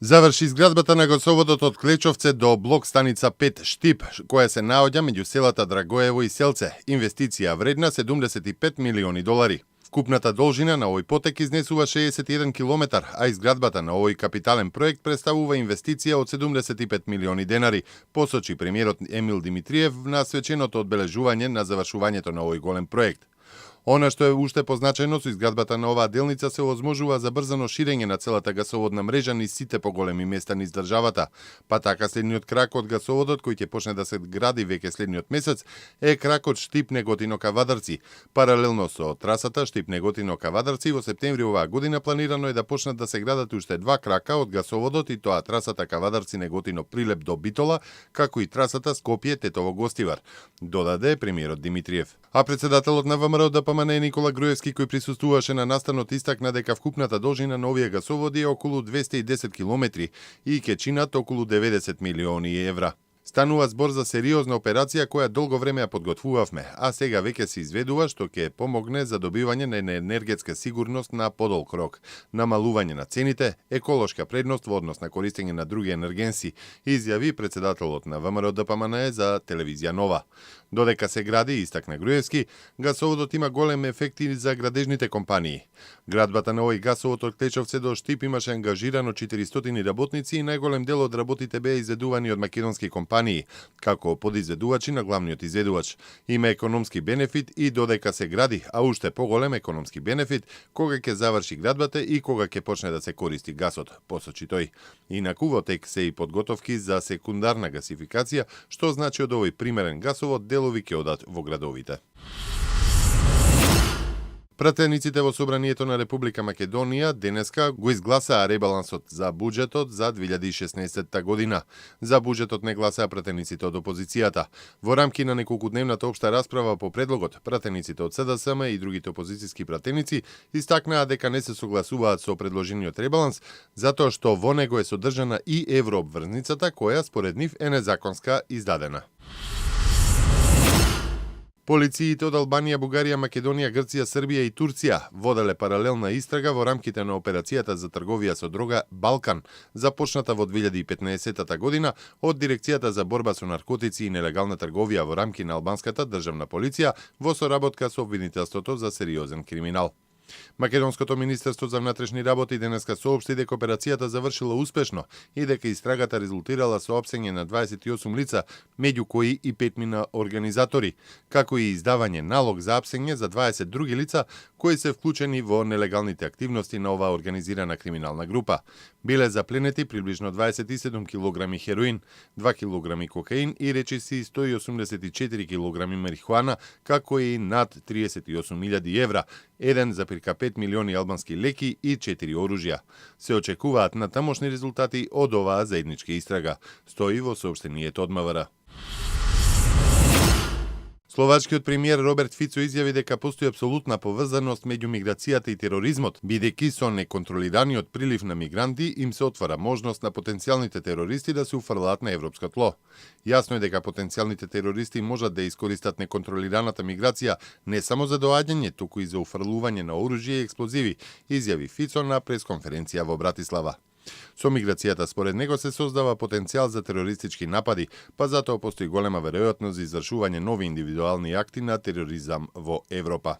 Заврши изградбата на гасоводот од Клечовце до блок станица 5 Штип, која се наоѓа меѓу селата Драгоево и Селце. Инвестиција вредна 75 милиони долари. Вкупната должина на овој потек изнесува 61 километар, а изградбата на овој капитален проект представува инвестиција од 75 милиони денари, посочи премиерот Емил Димитриев на свеченото одбележување на завршувањето на овој голем проект. Она што е уште позначено со изградбата на оваа делница се овозможува забрзано ширење на целата гасоводна мрежа низ сите поголеми места низ државата. Па така следниот крак од гасоводот кој ќе почне да се гради веќе следниот месец е кракот Штип-Неготино-Кавадарци. Паралелно со трасата Штип-Неготино-Кавадарци во септември оваа година планирано е да почнат да се градат уште два крака од гасоводот, и тоа трасата Кавадарци-Неготино-Прилеп до Битола, како и трасата Скопје-Тетово-Гостивар, додаде премиерот Димитриев. А председателот на ВМРО ДПМН Никола Груевски, кој присуствуваше на настанот, истакна дека вкупната должина на овие гасоводи е околу 210 километри и ќе чинат околу 90 милиони евра. Станува збор за сериозна операција која долго време ја подготвувавме, а сега веќе се изведува, што ќе помогне за добивање на енергетска сигурност на подолг рок, намалување на цените, еколошка предност во однос на користење на други енергенси, изјави председателот на ВМРО ДПМН за телевизија Нова. Додека се гради, истакна Груевски, гасоводот има големи ефекти за градежните компании. Градбата на овој гасовод од Клечовце до Штип имаше ангажирано 400 работници и најголем дел од работите беа изведувани од македонски компании, како подизведувачи на главниот изведувач. Има економски бенефит и додека се гради, а уште поголем економски бенефит кога ќе заврши градбата и кога ќе почне да се користи гасот, посочи тој. Инаку во тек се и подготовки за секундарна гасификација, што значи од овој примерен гасовод делови ќе одат во градовите. Пратениците во Собранието на Република Македонија денеска го изгласаа ребалансот за буџетот за 2016 година. За буџетот не гласаа пратениците од опозицијата. Во рамки на неколкудневната општа расправа по предлогот, пратениците од СДСМ и другите опозицијски пратеници истакнаа дека не се согласуваат со предложениот ребаланс, затоа што во него е содржана и еврообврзницата, која според нив е незаконска издадена. Полициите од Албанија, Бугарија, Македонија, Грција, Србија и Турција воделе паралелна истрага во рамките на операцијата за трговија со дрога Балкан, започната во 2015 година од Дирекцијата за борба со наркотици и нелегална трговија во рамки на албанската државна полиција во соработка со обвинителството за сериозен криминал. Македонското министерство за внатрешни работи денеска соопшти дека операцијата завршила успешно и дека истрагата резултирала со апсење на 28 лица, меѓу кои и 5 организатори, како и издавање налог за апсење за 20 други лица кои се вклучени во нелегалните активности на оваа организирана криминална група. Биле запленети приближно 27 килограми хероин, 2 килограми кокаин и речиси 184 килограми марихуана, како и над 38.000 евра, 1,5 милиони албански леки и 4 оружја. Се очекуваат натамошни резултати од оваа заедничка истрага, стои во соопштението од МВР. Словачкиот премиер Роберт Фицо изјави дека постои апсолутна поврзаност меѓу миграцијата и тероризмот, бидејќи со неконтролираниот прилив на мигранти им се отвара можност на потенцијалните терористи да се уфрлаат на европско тло. Јасно е дека потенцијалните терористи можат да искористат неконтролираната миграција не само за доаѓање, туку и за уфрлување на оружје и експлозиви, изјави Фицо на пресконференција во Братислава. Со миграцијата според него се создава потенцијал за терористички напади, па затоа постои голема веројатност за извршување нови индивидуални акти на тероризам во Европа.